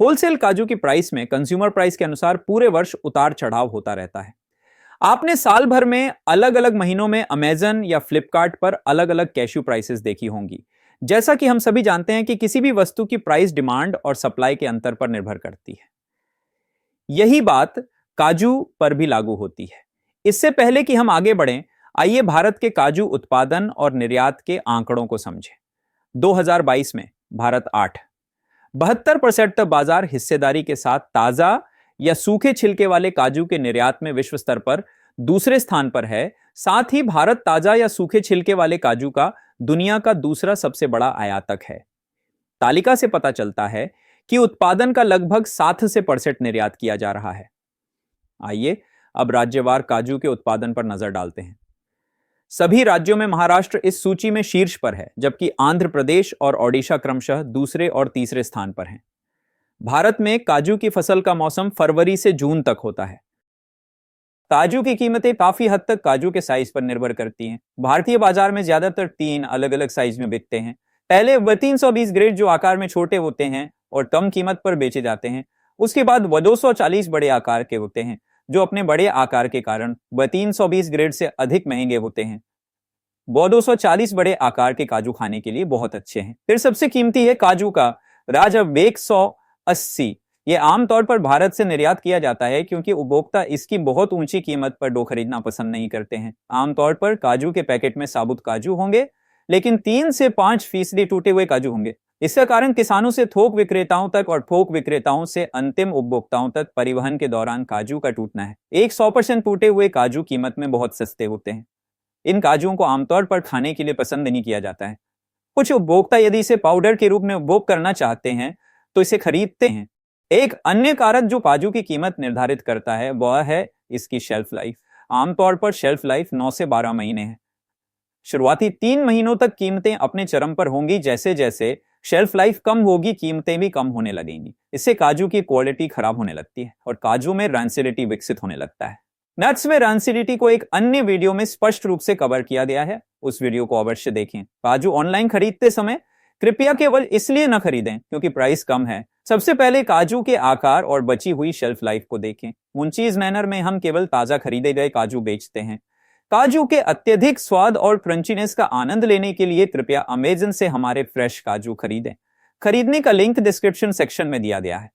Wholesale काजू की price में कंज्यूमर प्राइस के अनुसार पूरे वर्ष उतार चढ़ाव होता रहता है। आपने साल भर में अलग अलग महीनों में अमेजन या फ्लिपकार्ट पर अलग अलग कैश्यू प्राइसेस देखी होंगी। जैसा कि हम सभी जानते हैं कि किसी भी वस्तु की प्राइस डिमांड और सप्लाई के अंतर पर निर्भर करती है। यही बात काजू पर भी लागू होती है। इससे पहले कि हम आगे बढ़ें, आइए भारत के काजू उत्पादन और निर्यात के आंकड़ों को समझें। 2022 में भारत 72% बाजार हिस्सेदारी के साथ ताजा या सूखे छिलके वाले काजू के निर्यात में विश्व स्तर पर दूसरे स्थान पर है। साथ ही भारत ताजा या सूखे छिलके वाले काजू का दुनिया का दूसरा सबसे बड़ा आयातक है। तालिका से पता चलता है कि उत्पादन का लगभग 60% निर्यात किया जा रहा है। आइए अब राज्यवार काजू के उत्पादन पर नजर डालते हैं। सभी राज्यों में महाराष्ट्र इस सूची में शीर्ष पर है, जबकि आंध्र प्रदेश और ओडिशा क्रमशः दूसरे और तीसरे स्थान पर हैं। भारत में काजू की फसल का मौसम फरवरी से जून तक होता है। काजू की कीमतें काफी हद तक काजू के साइज पर निर्भर करती हैं। भारतीय बाजार में ज्यादातर 3 अलग अलग साइज में बिकते हैं। पहले 320 ग्रेड जो आकार में छोटे होते हैं और कम कीमत पर बेचे जाते हैं। उसके बाद 240 बड़े आकार के होते हैं जो अपने बड़े आकार के कारण 320 ग्रेड से अधिक महंगे होते हैं। 240 बड़े आकार के काजू खाने के लिए बहुत अच्छे हैं। फिर सबसे कीमती है काजू का राजा 180। यह आमतौर पर भारत से निर्यात किया जाता है क्योंकि उपभोक्ता इसकी बहुत ऊंची कीमत पर डो खरीदना पसंद नहीं करते हैं। आमतौर पर काजू के पैकेट में साबुत काजू होंगे, लेकिन 3 से 5% टूटे हुए काजू होंगे। इसका कारण किसानों से थोक विक्रेताओं तक और थोक विक्रेताओं से अंतिम उपभोक्ताओं तक परिवहन के दौरान काजू का टूटना है। 100% टूटे हुए काजू कीमत में बहुत सस्ते होते हैं। इन काजुओं को आमतौर पर खाने के लिए पसंद नहीं किया जाता है। कुछ उपभोक्ता यदि इसे पाउडर के रूप में उपभोग करना चाहते हैं तो इसे खरीदते हैं। एक अन्य कारक जो काजू की कीमत निर्धारित करता है वह है इसकी शेल्फ लाइफ। आमतौर पर शेल्फ लाइफ 9 से 12 महीने है। शुरुआती 3 महीनों तक कीमतें अपने चरम पर होंगी। जैसे जैसे शेल्फ लाइफ कम होगी, कीमतें भी कम होने लगेंगी। इससे काजू की क्वालिटी खराब होने लगती है और काजू में रैंसिडिटी विकसित होने लगता है। नट्स में रैंसिडिटी को एक अन्य वीडियो में स्पष्ट रूप से कवर किया गया है, उस वीडियो को अवश्य देखें। काजू ऑनलाइन खरीदते समय कृपया केवल इसलिए न खरीदें क्योंकि प्राइस कम है। सबसे पहले काजू के आकार और बची हुई शेल्फ लाइफ को देखें। मुंचीज मैनर में हम केवल ताजा खरीदे गए काजू बेचते हैं। काजू के अत्यधिक स्वाद और क्रंचीनेस का आनंद लेने के लिए कृपया अमेजन से हमारे फ्रेश काजू खरीदें। खरीदने का लिंक डिस्क्रिप्शन सेक्शन में दिया गया है।